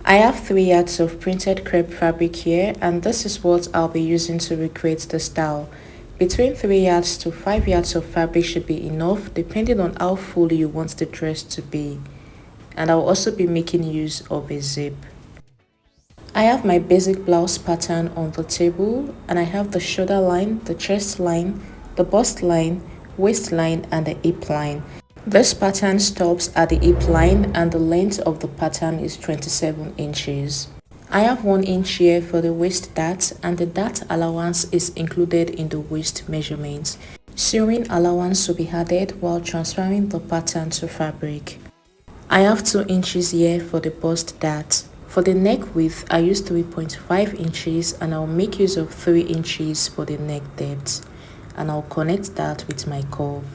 I have 3 yards of printed crepe fabric here, and this is what I'll be using to recreate the style. Between 3 yards to 5 yards of fabric should be enough depending on how full you want the dress to be. And I'll also be making use of a zip. I have my basic blouse pattern on the table, and I have the shoulder line, the chest line, the bust line, waistline, and the hip line. This pattern stops at the hip line and the length of the pattern is 27 inches. I have 1 inch here for the waist dart, and the dart allowance is included in the waist measurement. Sewing allowance will be added while transferring the pattern to fabric. I have 2 inches here for the bust dart. For the neck width, I use 3.5 inches and I'll make use of 3 inches for the neck depth, and I'll connect that with my curve.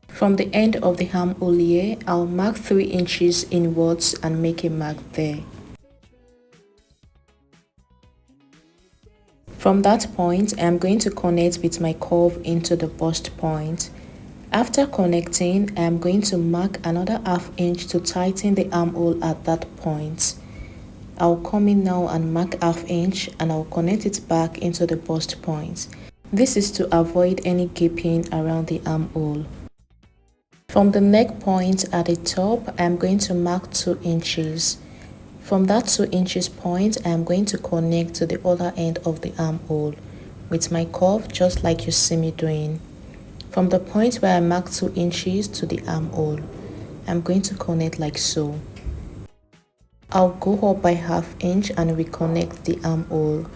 From the end of the armhole here, I'll mark 3 inches inwards and make a mark there. From that point, I am going to connect with my curve into the bust point. After connecting, I am going to mark another ½ inch to tighten the armhole at that point. I'll come in now and mark ½ inch and I'll connect it back into the bust point. This is to avoid any gaping around the armhole. From the neck point at the top, I am going to mark 2 inches. From that 2 inches point, I am going to connect to the other end of the armhole with my curve, just like you see me doing. From the point where I marked 2 inches to the armhole, I'm going to connect like so. I'll go up by ½ inch and reconnect the armhole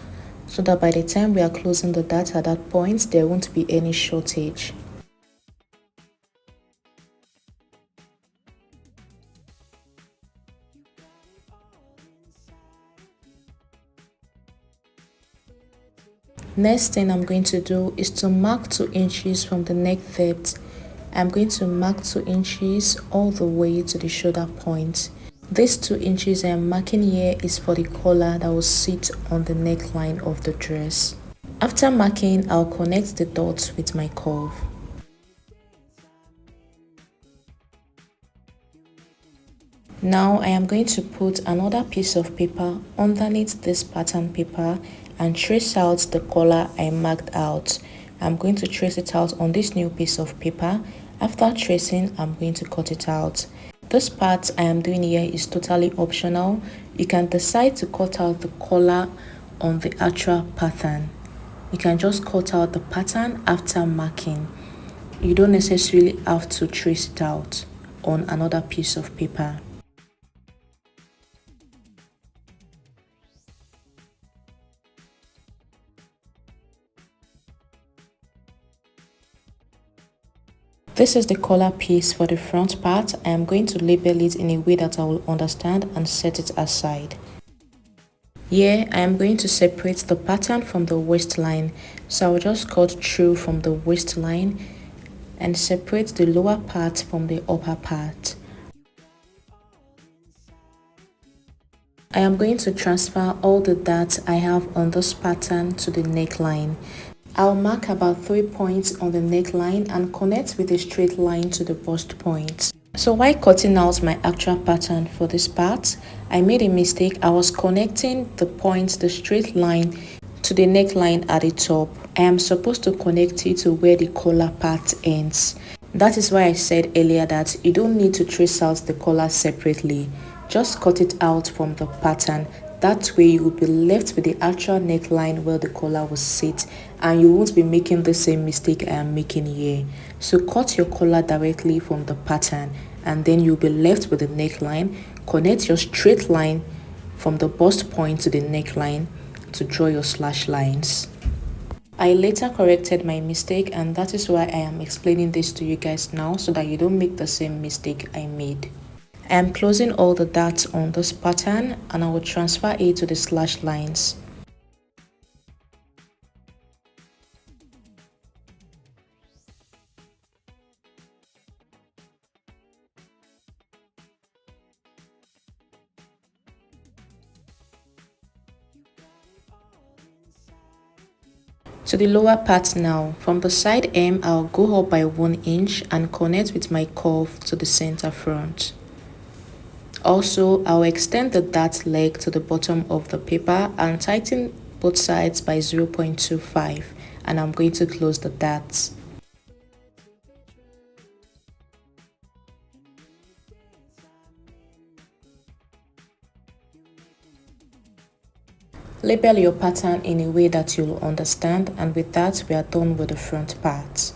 so that by the time we are closing the dart at that point, there won't be any shortage. Next thing I'm going to do is to mark 2 inches from the neck depth. I'm going to mark 2 inches all the way to the shoulder point. This 2 inches I am marking here is for the collar that will sit on the neckline of the dress. After marking, I'll connect the dots with my curve. Now I am going to put another piece of paper underneath this pattern paper and trace out the collar I marked out. I'm going to trace it out on this new piece of paper. After tracing, I'm going to cut it out. This part I am doing here is totally optional. You can decide to cut out the collar on the actual pattern. You can just cut out the pattern after marking. You don't necessarily have to trace it out on another piece of paper. This is the collar piece for the front part. I am going to label it in a way that I will understand and set it aside. Here, I am going to separate the pattern from the waistline. So I will just cut through from the waistline and separate the lower part from the upper part. I am going to transfer all the darts I have on this pattern to the neckline. I'll mark about 3 points on the neckline and connect with a straight line to the bust point. So while cutting out my actual pattern for this part, I made a mistake. I was connecting the point, the straight line, to the neckline at the top. I am supposed to connect it to where the collar part ends. That is why I said earlier that you don't need to trace out the collar separately. Just cut it out from the pattern. That way you will be left with the actual neckline where the collar will sit, and you won't be making the same mistake I am making here. So cut your collar directly from the pattern and then you'll be left with the neckline. Connect your straight line from the bust point to the neckline to draw your slash lines. I later corrected my mistake, and that is why I am explaining this to you guys now so that you don't make the same mistake I made. I am closing all the darts on this pattern and I will transfer it to the slash lines. To the lower part now, from the side hem, I'll go up by 1 inch and connect with my curve to the center front. Also, I'll extend the dart leg to the bottom of the paper and tighten both sides by 0.25, and I'm going to close the darts. Label your pattern in a way that you'll understand, and with that we are done with the front part.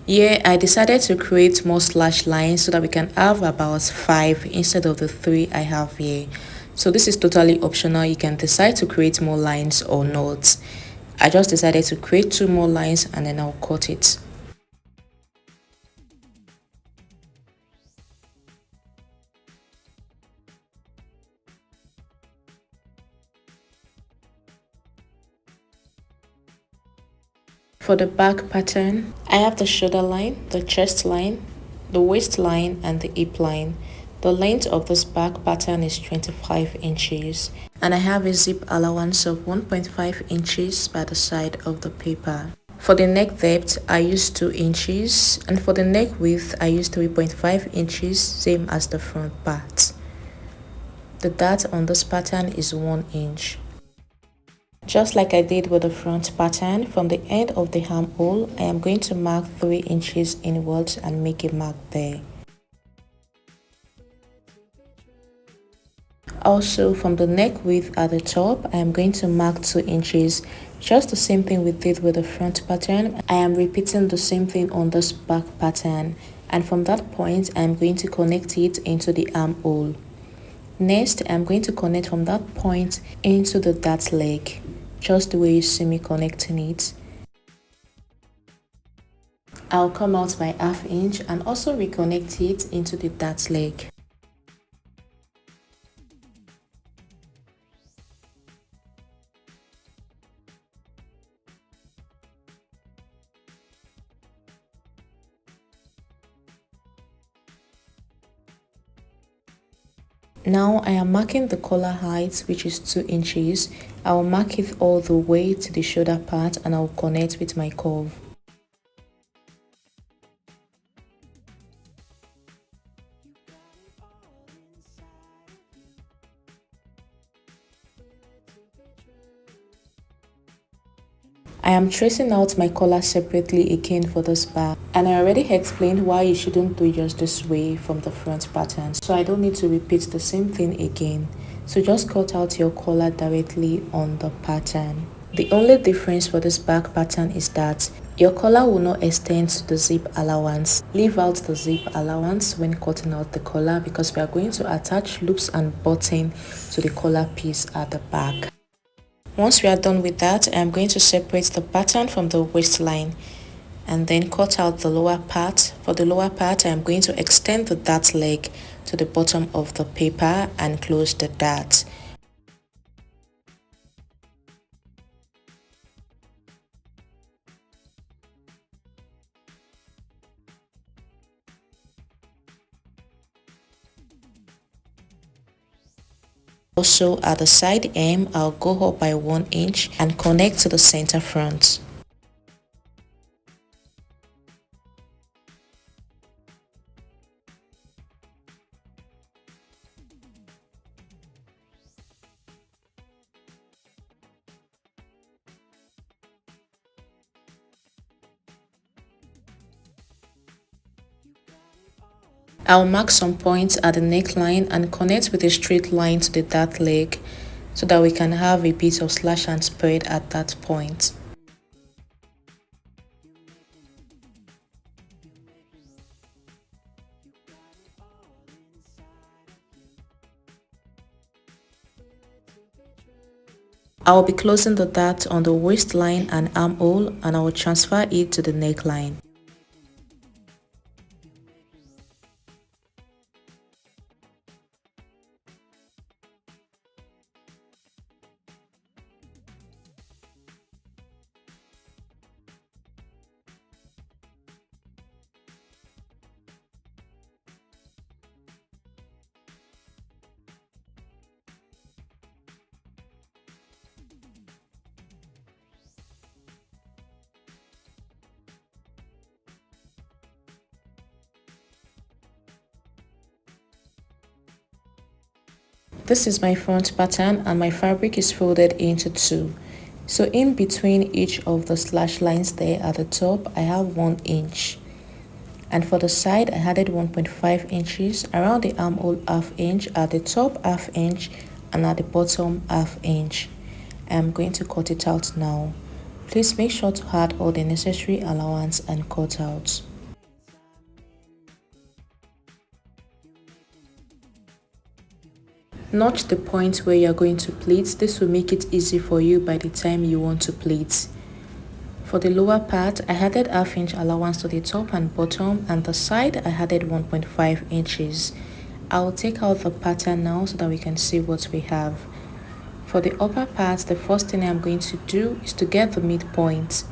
Here I decided to create more slash lines so that we can have about 5 instead of the 3 I have here. So this is totally optional. You can decide to create more lines or not. I just decided to create 2 more lines and then I'll cut it. For the back pattern, I have the shoulder line, the chest line, the waist line and the hip line. The length of this back pattern is 25 inches and I have a zip allowance of 1.5 inches by the side of the paper. For the neck depth, I use 2 inches and for the neck width, I use 3.5 inches, same as the front part. The dart on this pattern is 1 inch. Just like I did with the front pattern, from the end of the armhole, I am going to mark 3 inches inwards and make a mark there. Also, from the neck width at the top, I am going to mark 2 inches. Just the same thing we did with the front pattern. I am repeating the same thing on this back pattern. And from that point, I am going to connect it into the armhole. Next, I'm going to connect from that point into the dart leg, just the way you see me connecting it. I'll come out by ½ inch and also reconnect it into the dart leg. Now I am marking the collar height, which is 2 inches. I will mark it all the way to the shoulder part and I will connect with my curve. I am tracing out my collar separately again for this bag, and I already explained why you shouldn't do just this way from the front pattern, so I don't need to repeat the same thing again. So just cut out your collar directly on the pattern. The only difference for this back pattern is that your collar will not extend to the zip allowance. Leave out the zip allowance when cutting out the collar because we are going to attach loops and button to the collar piece at the back. Once we are done with that, I am going to separate the pattern from the waistline and then cut out the lower part. For the lower part, I am going to extend the dart leg to the bottom of the paper and close the dart. Also at the side hem, I'll go up by 1 inch and connect to the center front. I'll mark some points at the neckline and connect with a straight line to the dart leg so that we can have a bit of slash and spread at that point. I will be closing the dart on the waistline and armhole and I will transfer it to the neckline. This is my front pattern and my fabric is folded into two. So in between each of the slash lines there at the top, I have 1 inch. And for the side, I added 1.5 inches, around the armhole ½ inch, at the top ½ inch, and at the bottom ½ inch. I am going to cut it out now. Please make sure to add all the necessary allowance and cut out. Notch the point where you are going to pleat. This will make it easy for you by the time you want to pleat. For the lower part, I added ½ inch allowance to the top and bottom, and the side I added 1.5 inches. I will take out the pattern now so that we can see what we have. For the upper part, the first thing I'm going to do is to get the midpoint.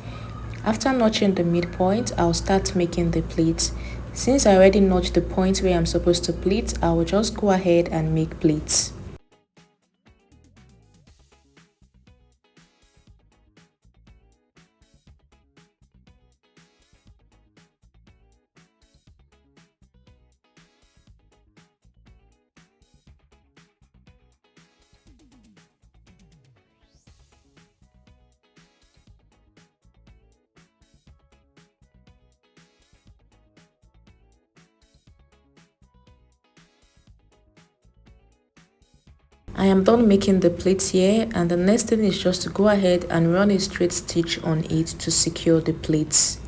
After notching the midpoint, I'll start making the pleats. Since I already notched the point where I'm supposed to pleat, I will just go ahead and make pleats. I am done making the pleats here, and the next thing is just to go ahead and run a straight stitch on it to secure the pleats.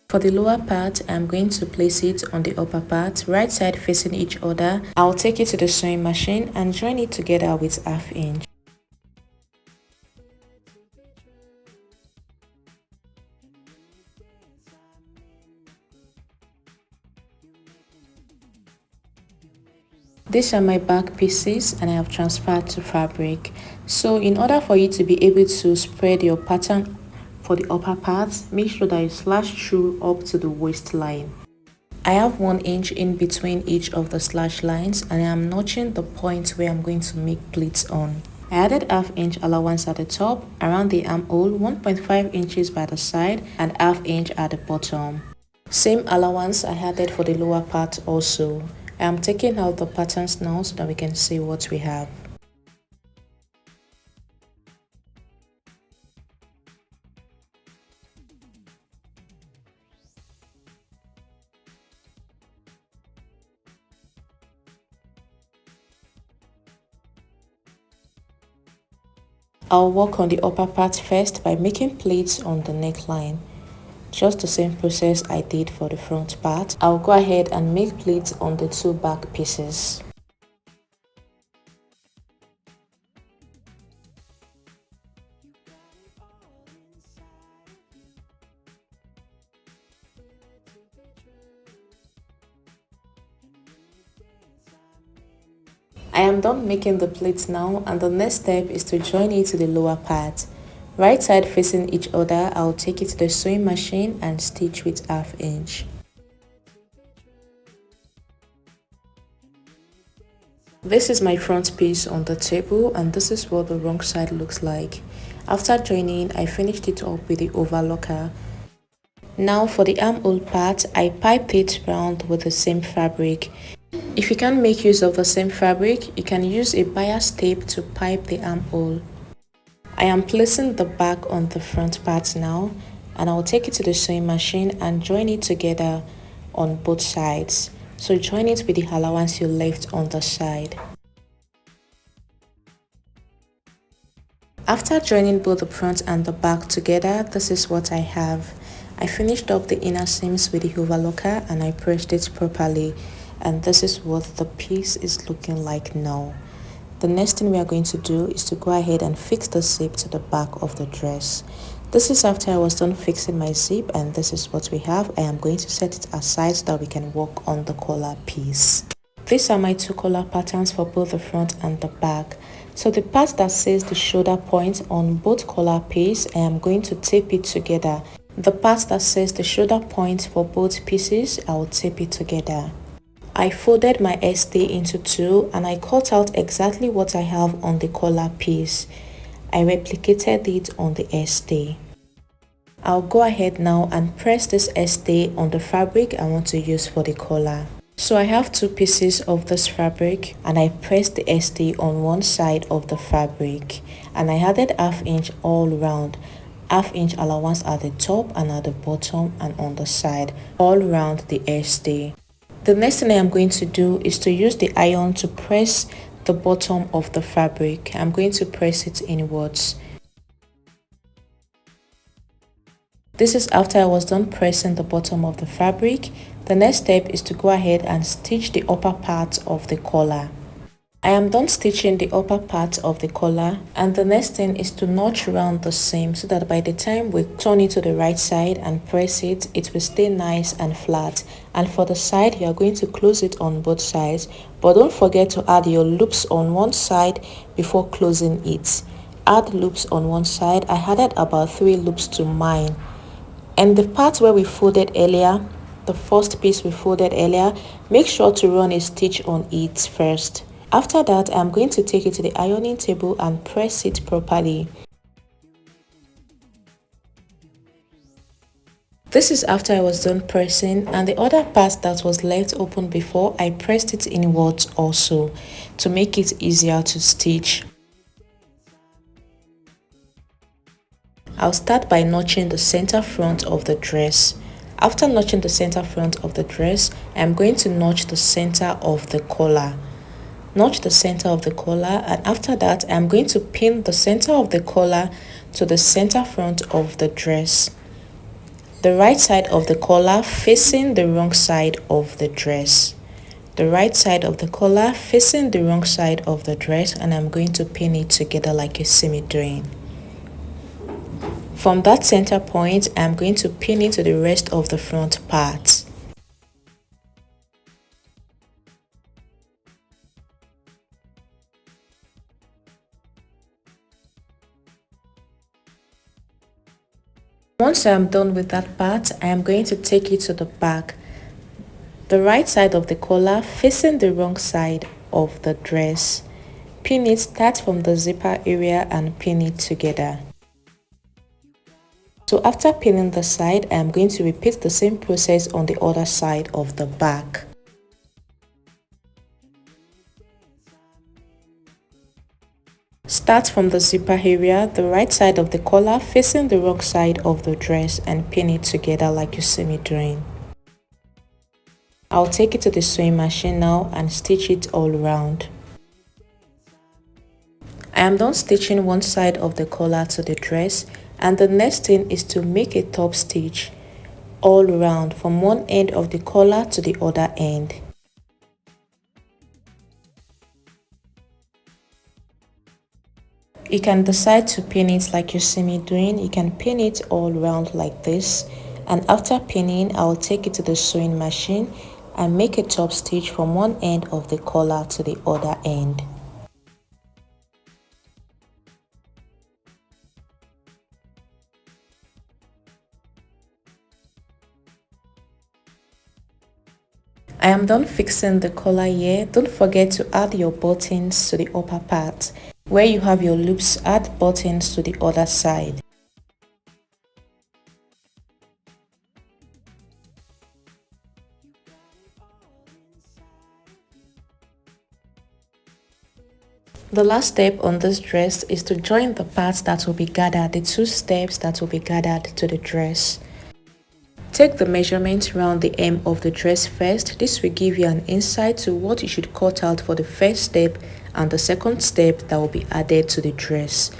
For the lower part, I am going to place it on the upper part, right side facing each other. I'll take it to the sewing machine and join it together with ½ inch. These are my back pieces and I have transferred to fabric. So in order for you to be able to spread your pattern for the upper part, make sure that you slash through up to the waistline. I have 1 inch in between each of the slash lines and I am notching the point where I'm going to make pleats on. I added ½ inch allowance at the top, around the armhole, 1.5 inches by the side and ½ inch at the bottom. Same allowance I added for the lower part also. I am taking out the patterns now so that we can see what we have. I'll work on the upper part first by making pleats on the neckline. Just the same process I did for the front part. I'll go ahead and make pleats on the two back pieces. I am done making the pleats now, and the next step is to join it to the lower part. Right side facing each other, I'll take it to the sewing machine and stitch with ½ inch. This is my front piece on the table and this is what the wrong side looks like. After joining, I finished it up with the overlocker. Now for the armhole part, I piped it round with the same fabric. If you can't make use of the same fabric, you can use a bias tape to pipe the armhole. I am placing the back on the front part now and I will take it to the sewing machine and join it together on both sides. So join it with the allowance you left on the side. After joining both the front and the back together, this is what I have. I finished up the inner seams with the overlocker and I pressed it properly, and this is what the piece is looking like now. The next thing we are going to do is to go ahead and fix the zip to the back of the dress. This is after I was done fixing my zip, and this is what we have. I am going to set it aside so that we can work on the collar piece. These are my two collar patterns for both the front and the back. So the part that says the shoulder point on both collar piece, I am going to tape it together. The part that says the shoulder point for both pieces, I will tape it together. I folded my SD into two and I cut out exactly what I have on the collar piece. I replicated it on the SD. I'll go ahead now and press this SD on the fabric I want to use for the collar. So I have two pieces of this fabric and I pressed the SD on one side of the fabric and I added ½ inch all around, ½ inch allowance at the top and at the bottom and on the side, all around the SD. The next thing I am going to do is to use the iron to press the bottom of the fabric. I'm going to press it inwards. This is after I was done pressing the bottom of the fabric. The next step is to go ahead and stitch the upper part of the collar. I am done stitching the upper part of the collar, and the next thing is to notch around the seam so that by the time we turn it to the right side and press it, it will stay nice and flat. And for the side, you are going to close it on both sides, but don't forget to add your loops on one side before closing it. Add loops on one side. I added about 3 loops to mine. And the part where we folded earlier, the first piece we folded earlier, make sure to run a stitch on it first. After that, I'm going to take it to the ironing table and press it properly. This is after I was done pressing, and the other part that was left open before, I pressed it inwards also to make it easier to stitch. I'll start by notching the center front of the dress. After notching the center front of the dress, I'm going to notch the center of the collar. Notch the center of the collar, and after that, I'm going to pin the center of the collar to the center front of the dress. The right side of the collar facing the wrong side of the dress. The right side of the collar facing the wrong side of the dress, and I'm going to pin it together like you see me doing. From that center point, I'm going to pin it to the rest of the front part. Once I'm done with that part, I am going to take it to the back. The right side of the collar facing the wrong side of the dress. Pin it, start from the zipper area and pin it together. So after pinning the side, I am going to repeat the same process on the other side of the back. Start from the zipper area, the right side of the collar facing the wrong side of the dress, and pin it together like you see me doing. I'll take it to the sewing machine now and stitch it all around. I am done stitching one side of the collar to the dress, and the next thing is to make a top stitch all around from one end of the collar to the other end. You can decide to pin it like you see me doing. You can pin it all around like this, and after pinning, I'll take it to the sewing machine and make a top stitch from one end of the collar to the other end. I am done fixing the collar here. Don't forget to add your buttons to the upper part. Where you have your loops, add buttons to the other side. The last step on this dress is to join the parts that will be gathered, the 2 steps that will be gathered to the dress. Take the measurement around the hem of the dress first. This will give you an insight to what you should cut out for the first step and the second step that will be added to the dress.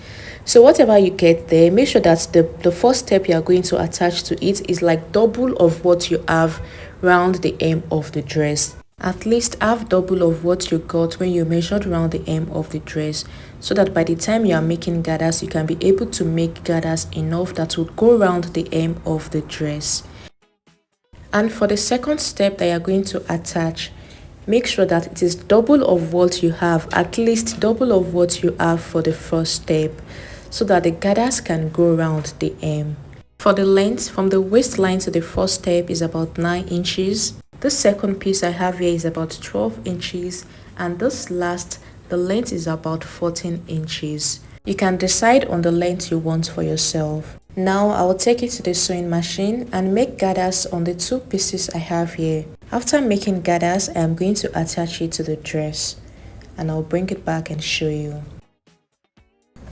So whatever you get there, make sure that the first step you are going to attach to it is like double of what you have around the hem of the dress. At least half double of what you got when you measured around the hem of the dress, so that by the time you are making gathers, you can be able to make gathers enough that will go around the hem of the dress. And for the second step that you are going to attach, make sure that it is double of what you have, at least double of what you have for the first step, so that the gathers can go around the hem. For the length, from the waistline to the first step is about 9 inches. This second piece I have here is about 12 inches, and this last, the length is about 14 inches. You can decide on the length you want for yourself. Now I will take it to the sewing machine and make gathers on the 2 pieces I have here. After making gathers, I am going to attach it to the dress and I'll bring it back and show you.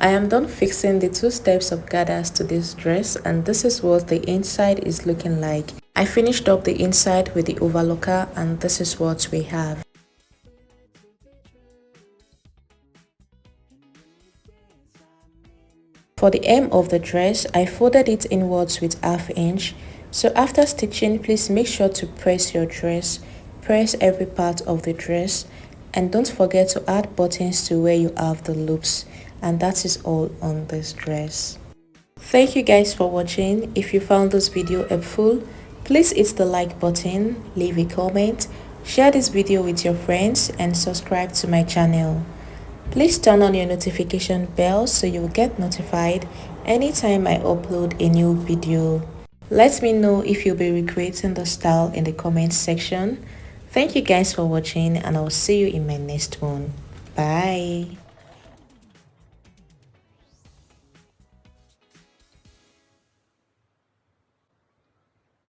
I am done fixing the 2 steps of gathers to this dress, and this is what the inside is looking like. I finished up the inside with the overlocker and this is what we have. For the hem of the dress, I folded it inwards with 1/2 inch. So after stitching, please make sure to press your dress. Press every part of the dress and don't forget to add buttons to where you have the loops. And that is all on this dress. Thank you guys for watching. If you found this video helpful, please hit the like button, leave a comment, share this video with your friends and subscribe to my channel. Please turn on your notification bell so you will get notified anytime I upload a new video. Let me know if you'll be recreating the style in the comments section. Thank you guys for watching and I'll see you in my next one. Bye.